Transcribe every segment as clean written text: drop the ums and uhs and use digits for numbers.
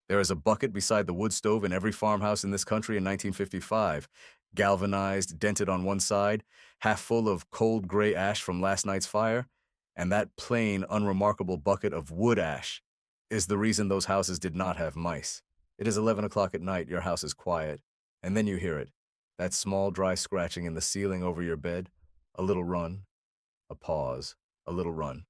There is a bucket beside the wood stove in every farmhouse in this country in 1955, galvanized, dented on one side, half full of cold gray ash from last night's fire, and that plain, unremarkable bucket of wood ash is the reason those houses did not have mice. It is 11 o'clock at night, your house is quiet, and then you hear it, that small, dry scratching in the ceiling over your bed, a little run, a pause, a little run.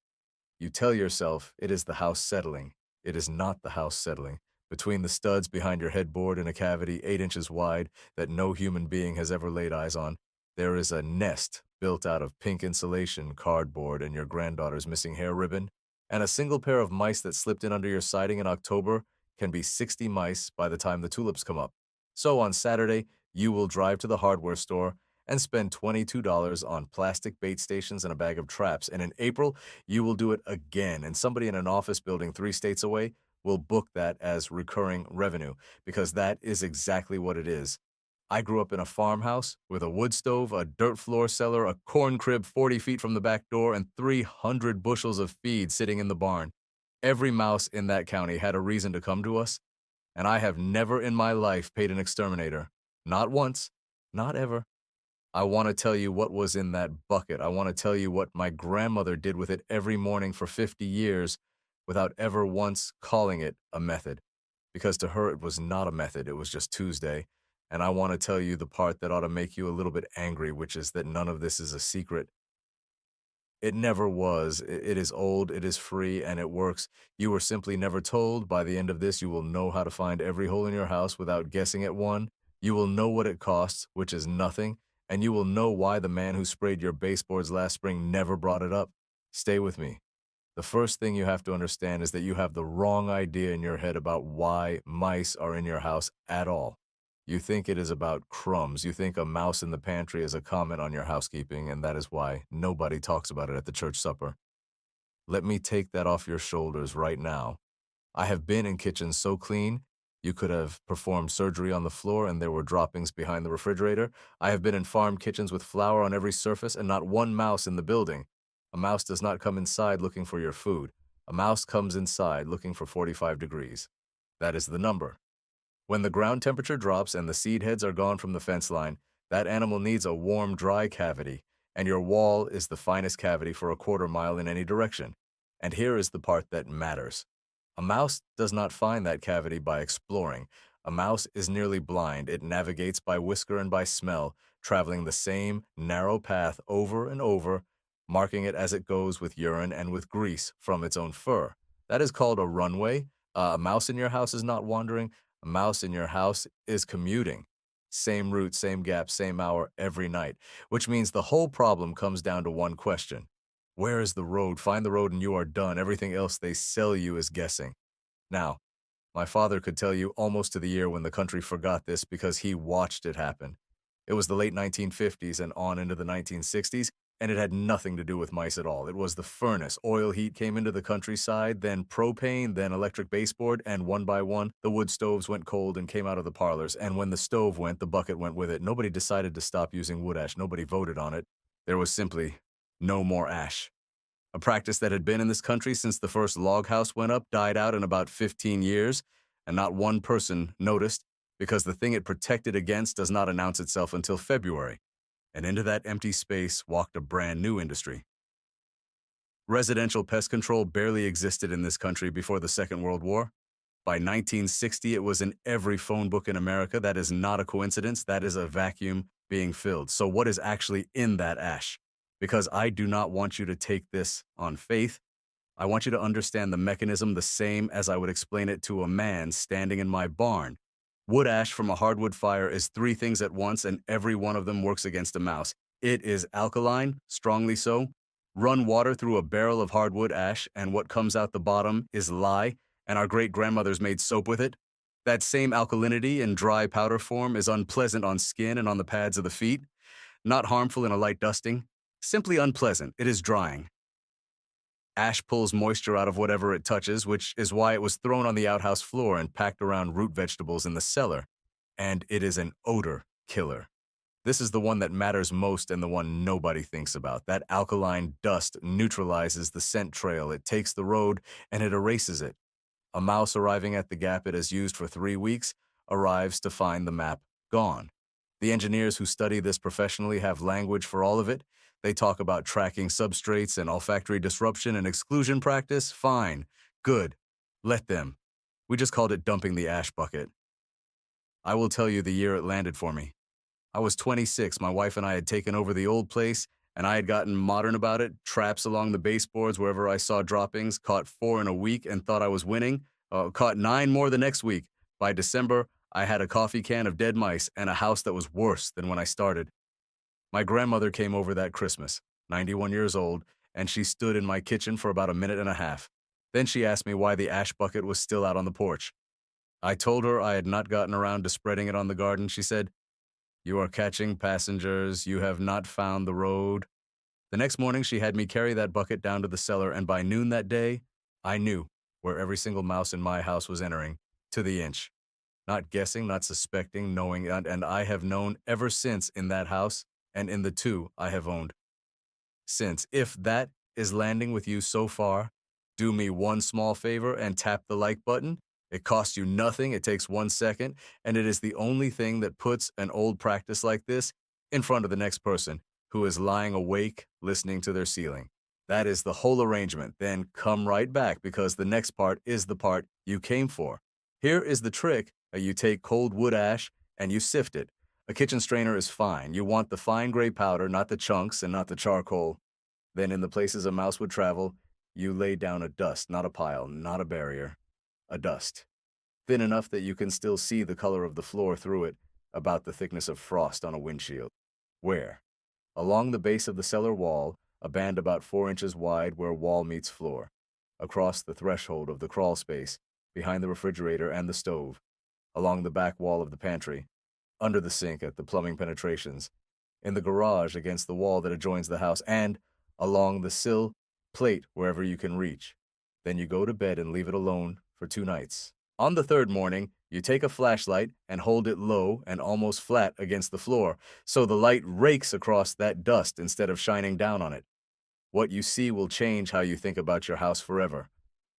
You tell yourself it is the house settling. It is not the house settling. Between the studs behind your headboard in a cavity 8 inches wide that no human being has ever laid eyes on, there is a nest built out of pink insulation, cardboard, and your granddaughter's missing hair ribbon, and a single pair of mice that slipped in under your siding in October can be 60 mice by the time the tulips come up. So on Saturday, you will drive to the hardware store and spend $22 on plastic bait stations and a bag of traps, and in April, you will do it again, and somebody in an office building 3 states away will book that as recurring revenue, because that is exactly what it is. I grew up in a farmhouse with a wood stove, a dirt floor cellar, a corn crib 40 feet from the back door, and 300 bushels of feed sitting in the barn. Every mouse in that county had a reason to come to us, and I have never in my life paid an exterminator. Not once, not ever. I want to tell you what was in that bucket. I want to tell you what my grandmother did with it every morning for 50 years without ever once calling it a method. Because to her, it was not a method, it was just Tuesday. And I want to tell you the part that ought to make you a little bit angry, which is that none of this is a secret. It never was. It is old, it is free, and it works. You were simply never told. By the end of this, you will know how to find every hole in your house without guessing at one. You will know what it costs, which is nothing, and you will know why the man who sprayed your baseboards last spring never brought it up. Stay with me. The first thing you have to understand is that you have the wrong idea in your head about why mice are in your house at all. You think it is about crumbs. You think a mouse in the pantry is a comment on your housekeeping, and that is why nobody talks about it at the church supper. Let me take that off your shoulders right now. I have been in kitchens so clean, you could have performed surgery on the floor and there were droppings behind the refrigerator. I have been in farm kitchens with flour on every surface and not one mouse in the building. A mouse does not come inside looking for your food. A mouse comes inside looking for 45 degrees. That is the number. When the ground temperature drops and the seed heads are gone from the fence line, that animal needs a warm, dry cavity, and your wall is the finest cavity for a quarter-mile in any direction. And here is the part that matters. A mouse does not find that cavity by exploring. A mouse is nearly blind. It navigates by whisker and by smell, traveling the same narrow path over and over, marking it as it goes with urine and with grease from its own fur. That is called a runway. A mouse in your house is not wandering. A mouse in your house is commuting. Same route, same gap, same hour every night, which means the whole problem comes down to one question. Where is the road? Find the road and you are done. Everything else they sell you is guessing. Now, my father could tell you almost to the year when the country forgot this because he watched it happen. It was the late 1950s and on into the 1960s, and it had nothing to do with mice at all. It was the furnace. Oil heat came into the countryside, then propane, then electric baseboard, and one by one, the wood stoves went cold and came out of the parlors. And when the stove went, the bucket went with it. Nobody decided to stop using wood ash. Nobody voted on it. There was simply no more ash. A practice that had been in this country since the first log house went up died out in about 15 years, and not one person noticed because the thing it protected against does not announce itself until February. And into that empty space walked a brand new industry. Residential pest control barely existed in this country before the Second World War. By 1960, it was in every phone book in America. That is not a coincidence. That is a vacuum being filled. So what is actually in that ash? Because I do not want you to take this on faith. I want you to understand the mechanism the same as I would explain it to a man standing in my barn. Wood ash from a hardwood fire is 3 things at once, and every one of them works against a mouse. It is alkaline, strongly so. Run water through a barrel of hardwood ash, and what comes out the bottom is lye, and our great-grandmothers made soap with it. That same alkalinity in dry powder form is unpleasant on skin and on the pads of the feet. Not harmful in a light dusting. Simply unpleasant. It is drying. Ash pulls moisture out of whatever it touches, which is why it was thrown on the outhouse floor and packed around root vegetables in the cellar. And it is an odor killer. This is the one that matters most and the one nobody thinks about. That alkaline dust neutralizes the scent trail. It takes the road and it erases it. A mouse arriving at the gap it has used for 3 weeks arrives to find the map gone. The engineers who study this professionally have language for all of it. They talk about tracking substrates and olfactory disruption and exclusion practice. Fine. Good. Let them. We just called it dumping the ash bucket. I will tell you the year it landed for me. I was 26. My wife and I had taken over the old place, and I had gotten modern about it. Traps along the baseboards wherever I saw droppings, caught 4 in a week and thought I was winning. Caught 9 more the next week. By December, I had a coffee can of dead mice and a house that was worse than when I started. My grandmother came over that Christmas, 91 years old, and she stood in my kitchen for about a minute and a half. Then she asked me why the ash bucket was still out on the porch. I told her I had not gotten around to spreading it on the garden. She said, "You are catching passengers. You have not found the road." The next morning, she had me carry that bucket down to the cellar, and by noon that day, I knew where every single mouse in my house was entering, to the inch. Not guessing, not suspecting, knowing, and I have known ever since in that house and in the 2 I have owned since. If that is landing with you so far, do me one small favor and tap the like button. It costs you nothing, it takes 1 second, and it is the only thing that puts an old practice like this in front of the next person who is lying awake listening to their ceiling. That is the whole arrangement. Then come right back because the next part is the part you came for. Here is the trick. You take cold wood ash and you sift it. A kitchen strainer is fine. You want the fine gray powder, not the chunks and not the charcoal. Then in the places a mouse would travel, you lay down a dust, not a pile, not a barrier, a dust. Thin enough that you can still see the color of the floor through it, about the thickness of frost on a windshield. Where? Along the base of the cellar wall, a band about 4 inches wide where wall meets floor. Across the threshold of the crawl space, behind the refrigerator and the stove. Along the back wall of the pantry. Under the sink at the plumbing penetrations. In the garage against the wall that adjoins the house, and along the sill plate wherever you can reach. Then you go to bed and leave it alone for 2 nights. On the 3rd morning, you take a flashlight and hold it low and almost flat against the floor, so the light rakes across that dust instead of shining down on it. What you see will change how you think about your house forever.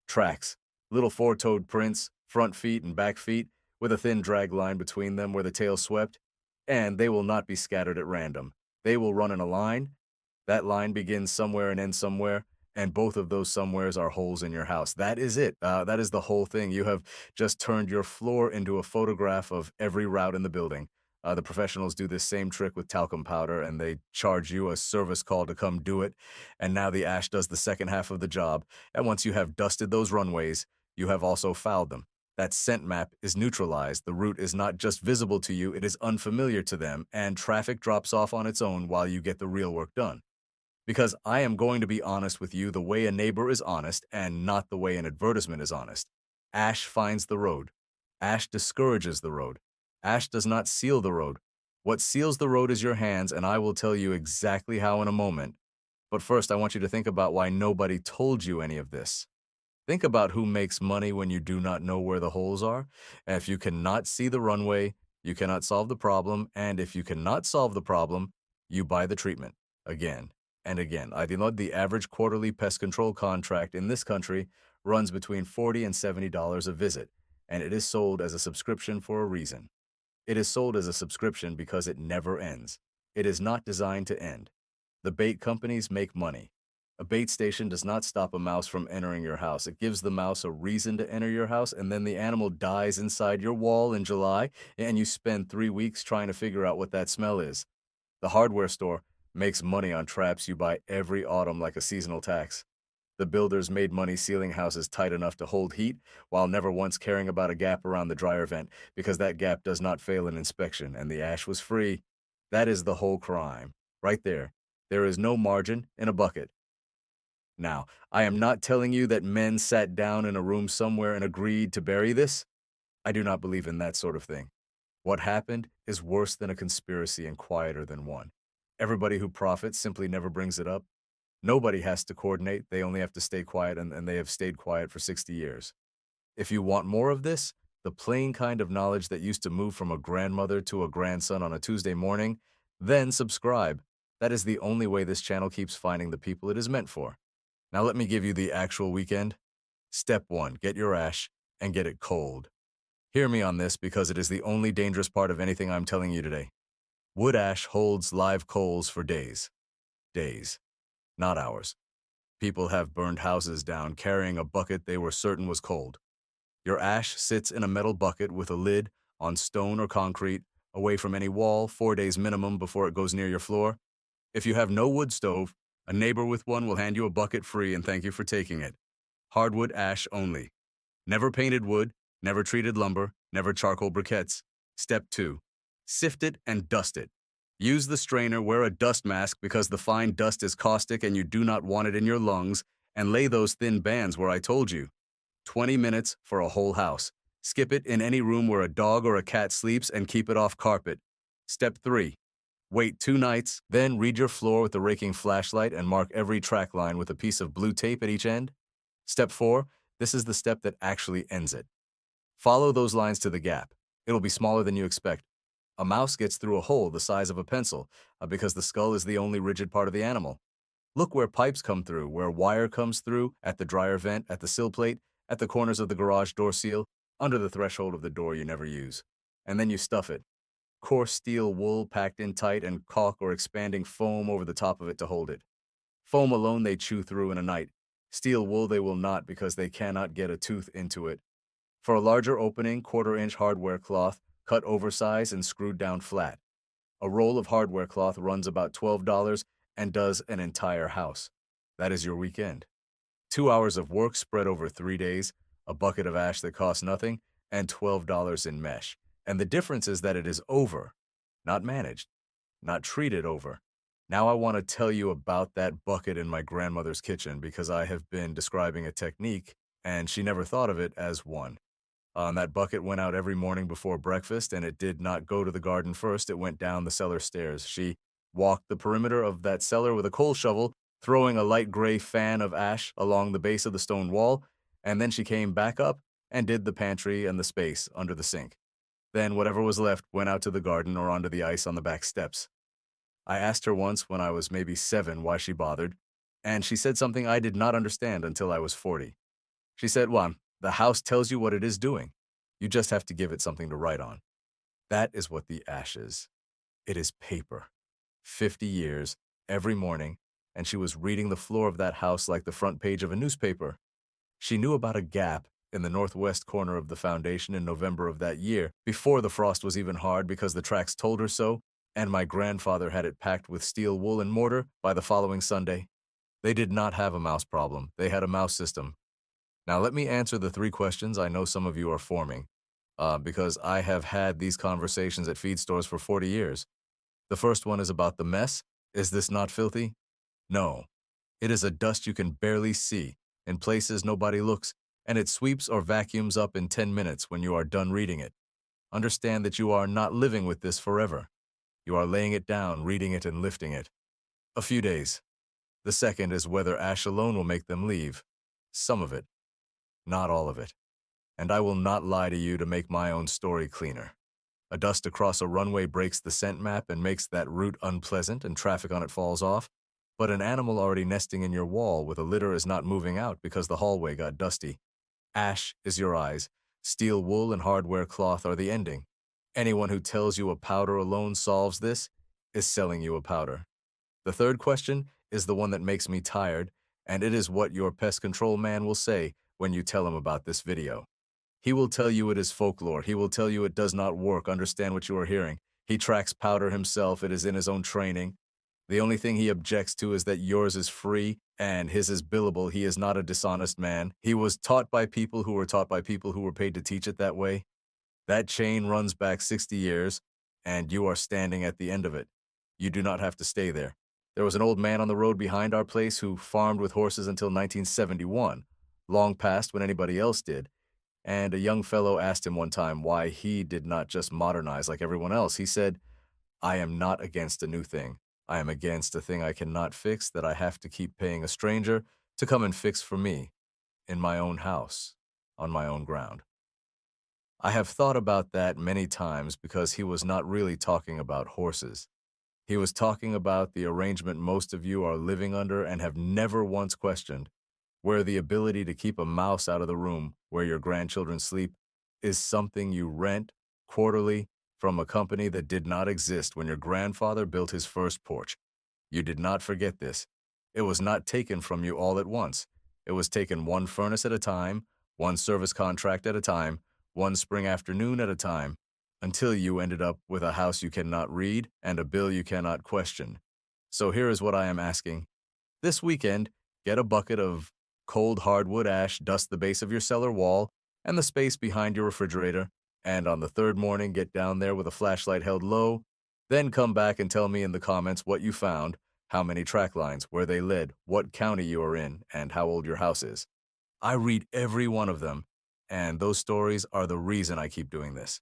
Tracks, little 4-toed prints, front feet and back feet, with a thin drag line between them where the tail swept, and they will not be scattered at random. They will run in a line. That line begins somewhere and ends somewhere, and both of those somewheres are holes in your house. That is it. That is the whole thing. You have just turned your floor into a photograph of every route in the building. The professionals do this same trick with talcum powder, and they charge you a service call to come do it. And now the ash does the second half of the job. And once you have dusted those runways, you have also fouled them. That scent map is neutralized. The route is not just visible to you, it is unfamiliar to them, and traffic drops off on its own while you get the real work done. Because I am going to be honest with you the way a neighbor is honest and not the way an advertisement is honest. Ash finds the road. Ash discourages the road. Ash does not seal the road. What seals the road is your hands, and I will tell you exactly how in a moment. But first, I want you to think about why nobody told you any of this. Think about who makes money when you do not know where the holes are. And if you cannot see the runway, you cannot solve the problem. And if you cannot solve the problem, you buy the treatment again and again. I think the average quarterly pest control contract in this country runs between $40 and $70 a visit, and it is sold as a subscription for a reason. It is sold as a subscription because it never ends. It is not designed to end. The bait companies make money. A bait station does not stop a mouse from entering your house. It gives the mouse a reason to enter your house, and then the animal dies inside your wall in July, and you spend 3 weeks trying to figure out what that smell is. The hardware store makes money on traps you buy every autumn like a seasonal tax. The builders made money sealing houses tight enough to hold heat while never once caring about a gap around the dryer vent because that gap does not fail in inspection, and the ash was free. That is the whole crime. Right there. There is no margin in a bucket. Now, I am not telling you that men sat down in a room somewhere and agreed to bury this. I do not believe in that sort of thing. What happened is worse than a conspiracy and quieter than one. Everybody who profits simply never brings it up. Nobody has to coordinate. They only have to stay quiet, and they have stayed quiet for 60 years. If you want more of this, the plain kind of knowledge that used to move from a grandmother to a grandson on a Tuesday morning, then subscribe. That is the only way this channel keeps finding the people it is meant for. Now let me give you the actual weekend. Step 1, get your ash. and get it cold. Hear me on this because it is the only dangerous part of anything I'm telling you today. Wood ash holds live coals for days. Days, not hours. People have burned houses down carrying a bucket they were certain was cold. Your ash sits in a metal bucket with a lid on stone or concrete, away from any wall, 4 days minimum before it goes near your floor. If you have no wood stove, a neighbor with one will hand you a bucket free and thank you for taking it. Hardwood ash only. Never painted wood, never treated lumber, never charcoal briquettes. Step 2. Sift it and dust it. Use the strainer, wear a dust mask because the fine dust is caustic and you do not want it in your lungs, and lay those thin bands where I told you. 20 minutes for a whole house. Skip it in any room where a dog or a cat sleeps and keep it off carpet. Step 3. Wait 2 nights, then read your floor with a raking flashlight and mark every track line with a piece of blue tape at each end. Step 4. This is the step that actually ends it. Follow those lines to the gap. It'll be smaller than you expect. A mouse gets through a hole the size of a pencil because the skull is the only rigid part of the animal. Look where pipes come through, where wire comes through, at the dryer vent, at the sill plate, at the corners of the garage door seal, under the threshold of the door you never use. And then you stuff it. Coarse steel wool packed in tight and caulk or expanding foam over the top of it to hold it. Foam alone they chew through in a night. Steel wool they will not because they cannot get a tooth into it. For a larger opening, 1/4-inch hardware cloth, cut oversized and screwed down flat. A roll of hardware cloth runs about $12 and does an entire house. That is your weekend. 2 hours of work spread over 3 days, a bucket of ash that costs nothing, and $12 in mesh. And the difference is that it is over, not managed, not treated over. Now I want to tell you about that bucket in my grandmother's kitchen because I have been describing a technique and she never thought of it as one. That bucket went out every morning before breakfast, and it did not go to the garden first. It went down the cellar stairs. She walked the perimeter of that cellar with a coal shovel, throwing a light gray fan of ash along the base of the stone wall, and then she came back up and did the pantry and the space under the sink. Then whatever was left went out to the garden or onto the ice on the back steps. I asked her once when I was maybe 7 why she bothered, and she said something I did not understand until I was 40. She said, "Well, the house tells you what it is doing. You just have to give it something to write on." That is what the ash is. It is paper. 50 years, every morning, and she was reading the floor of that house like the front page of a newspaper. She knew about a gap in the northwest corner of the foundation in November of that year, before the frost was even hard because the tracks told her so, and my grandfather had it packed with steel wool and mortar by the following Sunday. They did not have a mouse problem. They had a mouse system. Now let me answer the 3 questions I know some of you are forming, because I have had these conversations at feed stores for 40 years. The first one is about the mess. Is this not filthy? No. It is a dust you can barely see, in places nobody looks, and it sweeps or vacuums up in 10 minutes when you are done reading it. Understand that you are not living with this forever. You are laying it down, reading it, and lifting it. A few days. The second is whether ash alone will make them leave. Some of it. Not all of it. And I will not lie to you to make my own story cleaner. A dust across a runway breaks the scent map and makes that route unpleasant and traffic on it falls off, but an animal already nesting in your wall with a litter is not moving out because the hallway got dusty. Ash is your eyes. Steel wool and hardware cloth are the ending. Anyone who tells you a powder alone solves this is selling you a powder. The third question is the one that makes me tired, and it is what your pest control man will say when you tell him about this video. He will tell you it is folklore. He will tell you it does not work. Understand what you are hearing. He tracks powder himself. It is in his own training. The only thing he objects to is that yours is free and his is billable. He is not a dishonest man. He was taught by people who were taught by people who were paid to teach it that way. That chain runs back 60 years, and you are standing at the end of it. You do not have to stay there. There was an old man on the road behind our place who farmed with horses until 1971, long past when anybody else did. And a young fellow asked him one time why he did not just modernize like everyone else. He said, "I am not against a new thing. I am against a thing I cannot fix that I have to keep paying a stranger to come and fix for me, in my own house, on my own ground." I have thought about that many times because he was not really talking about horses. He was talking about the arrangement most of you are living under and have never once questioned. where the ability to keep a mouse out of the room where your grandchildren sleep is something you rent quarterly from a company that did not exist when your grandfather built his first porch. You did not forget this. It was not taken from you all at once. It was taken one furnace at a time, one service contract at a time, one spring afternoon at a time, until you ended up with a house you cannot read and a bill you cannot question. So here is what I am asking. This weekend, get a bucket of cold hardwood ash, dust the base of your cellar wall and the space behind your refrigerator, and on the third morning, get down there with a flashlight held low. Then come back and tell me in the comments what you found, how many track lines, where they led, what county you are in, and how old your house is. I read every one of them, and those stories are the reason I keep doing this.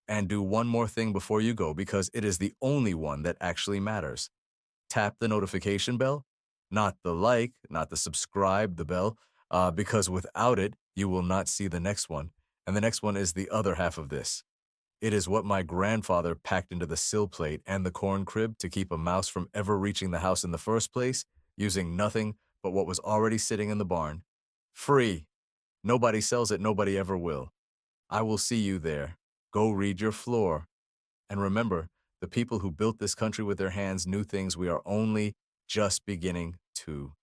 And do one more thing before you go because it is the only one that actually matters. Tap the notification bell, not the like, not the subscribe, the bell, because without it, you will not see the next one. And the next one is the other half of this. It is what my grandfather packed into the sill plate and the corn crib to keep a mouse from ever reaching the house in the first place, using nothing but what was already sitting in the barn. Free. Nobody sells it, nobody ever will. I will see you there. Go read your floor. And remember, the people who built this country with their hands knew things we are only just beginning to